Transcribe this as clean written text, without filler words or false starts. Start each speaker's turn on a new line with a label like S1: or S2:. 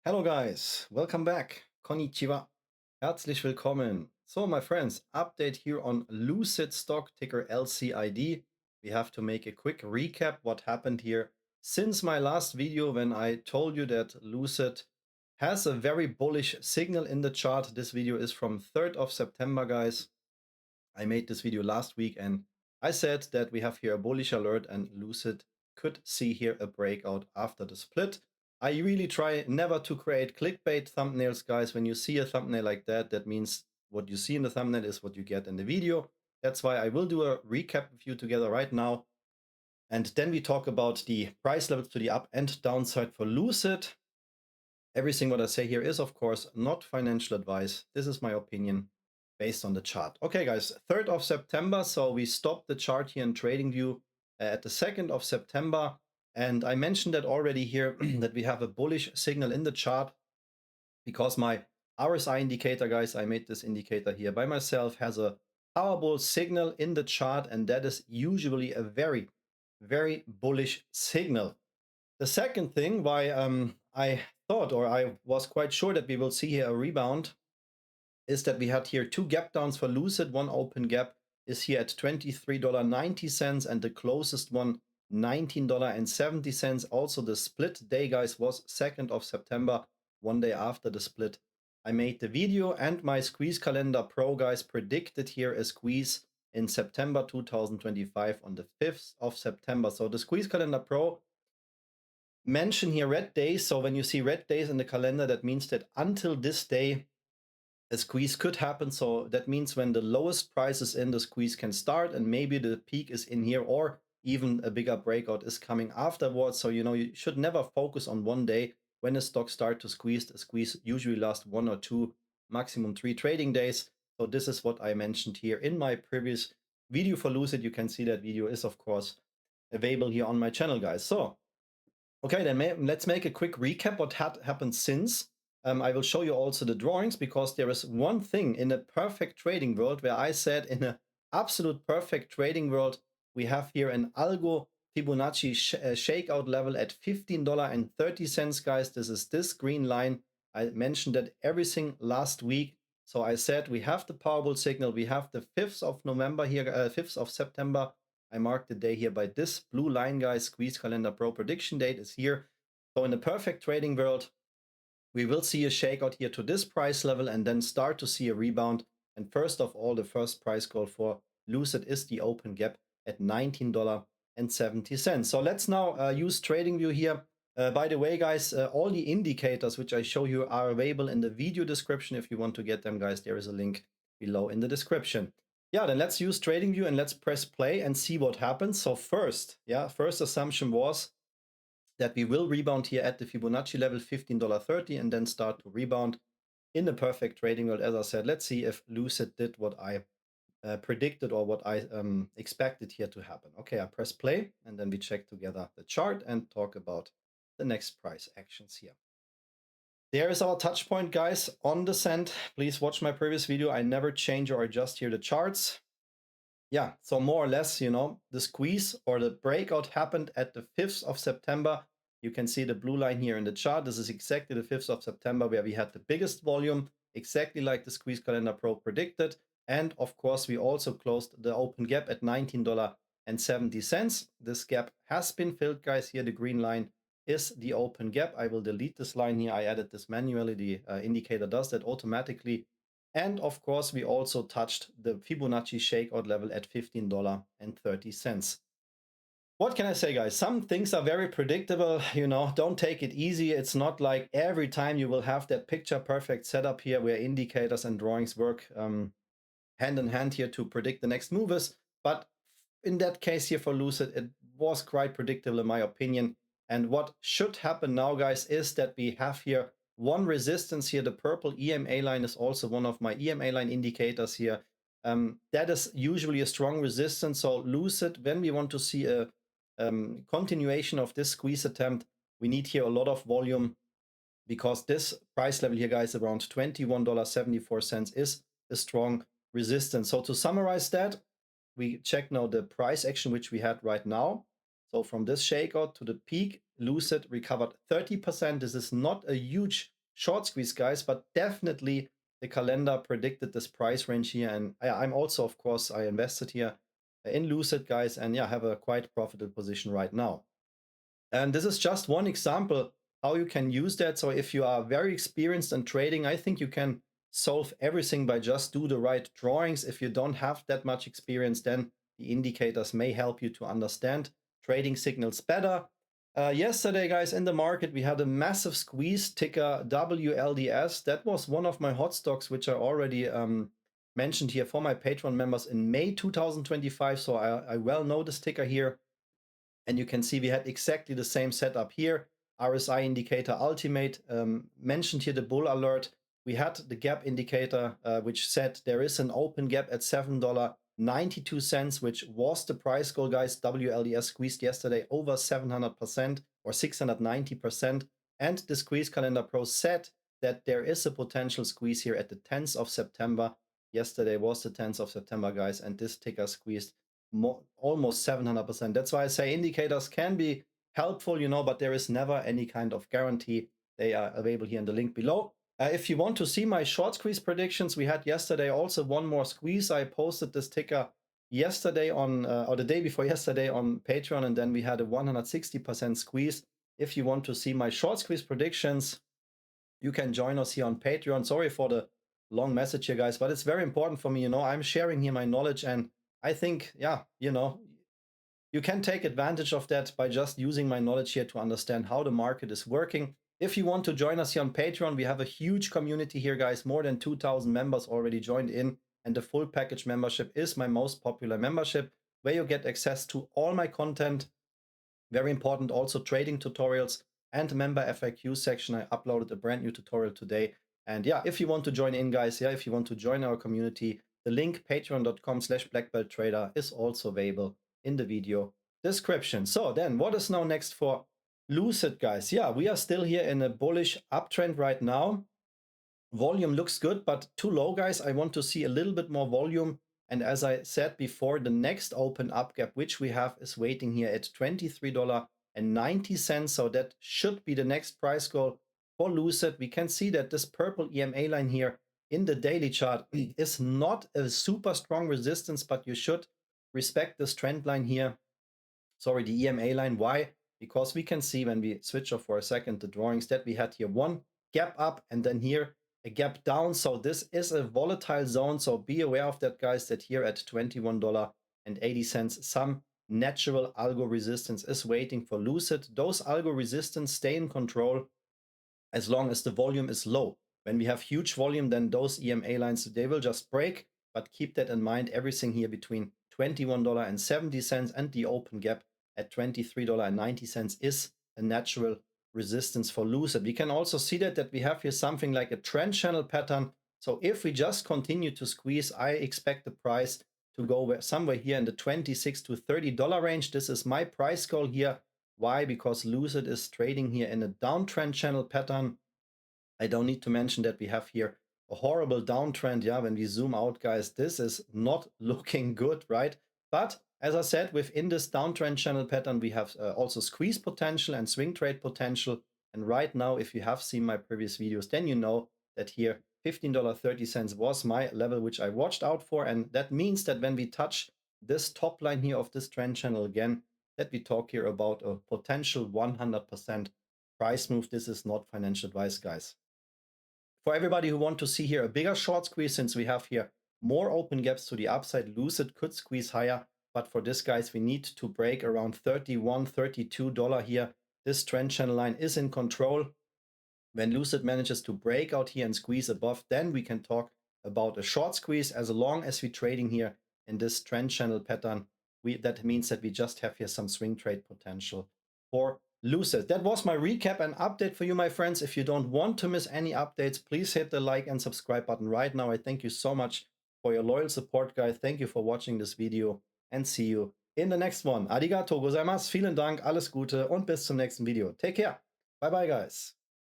S1: Hello guys, welcome back. Konnichiwa. Herzlich willkommen. So my friends, update here on Lucid Stock, ticker LCID. We have to make a quick recap what happened here since my last video when I told you that Lucid has a very bullish signal in the chart. This video is from 3rd of September, guys. I made this video last week and I said that we have here a bullish alert and Lucid could see here a breakout after the split. I really try never to create clickbait thumbnails, guys. When you see a thumbnail like that, that means what you see in the thumbnail is what you get in the video. That's why I will do a recap with you together right now. And then we talk about the price levels to the up and downside for Lucid. Everything what I say here is, of course, not financial advice. This is my opinion based on the chart. Okay, guys, 3rd of September. So we stopped the chart here in TradingView at the 2nd of September. And I mentioned that already here that we have a bullish signal in the chart because my RSI indicator, guys, I made this indicator here by myself, has a powerful signal in the chart. And that is usually a very, very bullish signal. The second thing why I thought, or I was quite sure that we will see here a rebound, is that we had here two gap downs for Lucid. One open gap is here at $23.90 and the closest one $19.70. Also the split day, guys, was 2nd of September, one day after the split. I made the video and my Squeeze Calendar Pro, guys, predicted here a squeeze in September 2025 on the 5th of September. So the Squeeze Calendar Pro mention here red days. So when you see red days in the calendar, that means that until this day, a squeeze could happen. So that means when the lowest price is in, the squeeze can start and maybe the peak is in here or even a bigger breakout is coming afterwards. So, you should never focus on one day when a stock starts to squeeze. The squeeze usually lasts 1 or 2, maximum 3 trading days. So this is what I mentioned here in my previous video for Lucid. You can see that video is, of course, available here on my channel, guys. So okay, then let's make a quick recap what had happened since. I will show you also the drawings because there is one thing in a perfect trading world where I said in an absolute perfect trading world, we have here an algo Fibonacci shakeout level at $15.30, guys. This is this green line. I mentioned that everything last week. So I said we have the Powerball signal. We have the 5th of November here, 5th of September. I marked the day here by this blue line, guys. Squeeze Calendar Pro prediction date is here. So in the perfect trading world, we will see a shakeout here to this price level and then start to see a rebound. And first of all, the first price goal for Lucid is the open gap at $19.70. So let's now use TradingView here. By the way, guys, all the indicators which I show you are available in the video description. If you want to get them, guys, there is a link below in the description. Yeah, then let's use TradingView and let's press play and see what happens. So first assumption was that we will rebound here at the Fibonacci level $15.30 and then start to rebound in the perfect trading world. As I said, let's see if Lucid did what I predicted or what I expected here to happen. Okay, I press play and then we check together the chart and talk about the next price actions here. There is our touch point, guys, on the cent. Please watch my previous video. I never change or adjust here the charts. Yeah, so more or less, the squeeze or the breakout happened at the 5th of September. You can see the blue line here in the chart. This is exactly the 5th of September where we had the biggest volume, exactly like the Squeeze Calendar Pro predicted. And of course, we also closed the open gap at $19.70. This gap has been filled, guys. Here, the green line is the open gap. I will delete this line here. I added this manually. The indicator does that automatically. And of course, we also touched the Fibonacci shakeout level at $15.30. What can I say, guys? Some things are very predictable. Don't take it easy. It's not like every time you will have that picture perfect setup here where indicators and drawings work hand in hand here to predict the next moves. But in that case here for Lucid, it was quite predictable in my opinion. And what should happen now, guys, is that we have here one resistance here. The purple EMA line is also one of my EMA line indicators here. That is usually a strong resistance. So Lucid, when we want to see a continuation of this squeeze attempt, we need here a lot of volume because this price level here, guys, around $21.74 is a strong resistance. So to summarize that, we check now the price action which we had right now. So from this shakeout to the peak, Lucid recovered 30%. This is not a huge short squeeze, guys, but definitely the calendar predicted this price range here. And I'm also, of course, I invested here in Lucid, guys, and yeah, have a quite profitable position right now. And this is just one example how you can use that. So if you are very experienced in trading, I think you can solve everything by just do the right drawings. If you don't have that much experience, then the indicators may help you to understand trading signals better. Yesterday, guys, in the market, we had a massive squeeze, ticker WLDS. That was one of my hot stocks, which I already mentioned here for my Patreon members in May 2025. So I well know this ticker here. And you can see we had exactly the same setup here. RSI indicator ultimate, mentioned here the bull alert. We had the gap indicator, which said there is an open gap at $7.92, which was the price goal, guys. WLDS squeezed yesterday over 700% or 690%. And the Squeeze Calendar Pro said that there is a potential squeeze here at the 10th of September. Yesterday was the 10th of September, guys, and this ticker squeezed almost 700%. That's why I say indicators can be helpful, you know, but there is never any kind of guarantee. They are available here in the link below. If you want to see my short squeeze predictions, we had yesterday also one more squeeze. I posted this ticker yesterday on, or the day before yesterday on Patreon, and then we had a 160% squeeze. If you want to see my short squeeze predictions, you can join us here on Patreon. Sorry for the long message here, guys, but it's very important for me. You know, I'm sharing here my knowledge, and I think, yeah, you know, you can take advantage of that by just using my knowledge here to understand how the market is working. If you want to join us here on Patreon, we have a huge community here, guys. More than 2,000 members already joined in, and the full package membership is my most popular membership, where you get access to all my content. Very important, also trading tutorials and member FAQ section. I uploaded a brand new tutorial today. And yeah, if you want to join in, guys, yeah, if you want to join our community, the link patreon.com/blackbelttrader is also available in the video description. So then what is now next for Lucid, guys? Yeah, we are still here in a bullish uptrend right now. Volume looks good, but too low, guys. I want to see a little bit more volume. And as I said before, the next open up gap, which we have, is waiting here at $23.90. So that should be the next price goal for Lucid. We can see that this purple EMA line here in the daily chart is not a super strong resistance, but you should respect this trend line here. Sorry, the EMA line. Why? Because we can see when we switch off for a second the drawings that we had here one gap up and then here a gap down. So this is a volatile zone. So be aware of that, guys, that here at $21.80, some natural algo resistance is waiting for Lucid. Those algo resistance stay in control as long as the volume is low. When we have huge volume, then those EMA lines, they will just break. But keep that in mind, everything here between $21.70 and the open gap at $23.90 is a natural resistance for Lucid. We can also see that we have here something like a trend channel pattern. So if we just continue to squeeze, I expect the price to go somewhere here in the $26 to $30 range. This is my price goal here. Why? Because Lucid is trading here in a downtrend channel pattern. I don't need to mention that we have here a horrible downtrend. Yeah, when we zoom out, guys, this is not looking good, right? But as I said, within this downtrend channel pattern, we have also squeeze potential and swing trade potential. And right now, if you have seen my previous videos, then you know that here $15.30 was my level, which I watched out for. And that means that when we touch this top line here of this trend channel again, that we talk here about a potential 100% price move. This is not financial advice, guys. For everybody who want to see here a bigger short squeeze, since we have here more open gaps to the upside, Lucid could squeeze higher. But for this, guys, we need to break around $31, $32 here. This trend channel line is in control. When Lucid manages to break out here and squeeze above, then we can talk about a short squeeze. As long as we're trading here in this trend channel pattern, that means that we just have here some swing trade potential for Lucid. That was my recap and update for you, my friends. If you don't want to miss any updates, please hit the like and subscribe button right now. I thank you so much for your loyal support, guys. Thank you for watching this video and see you in the next one. Arigato gozaimasu, vielen Dank, alles Gute und bis zum nächsten Video. Take care. Bye bye, guys.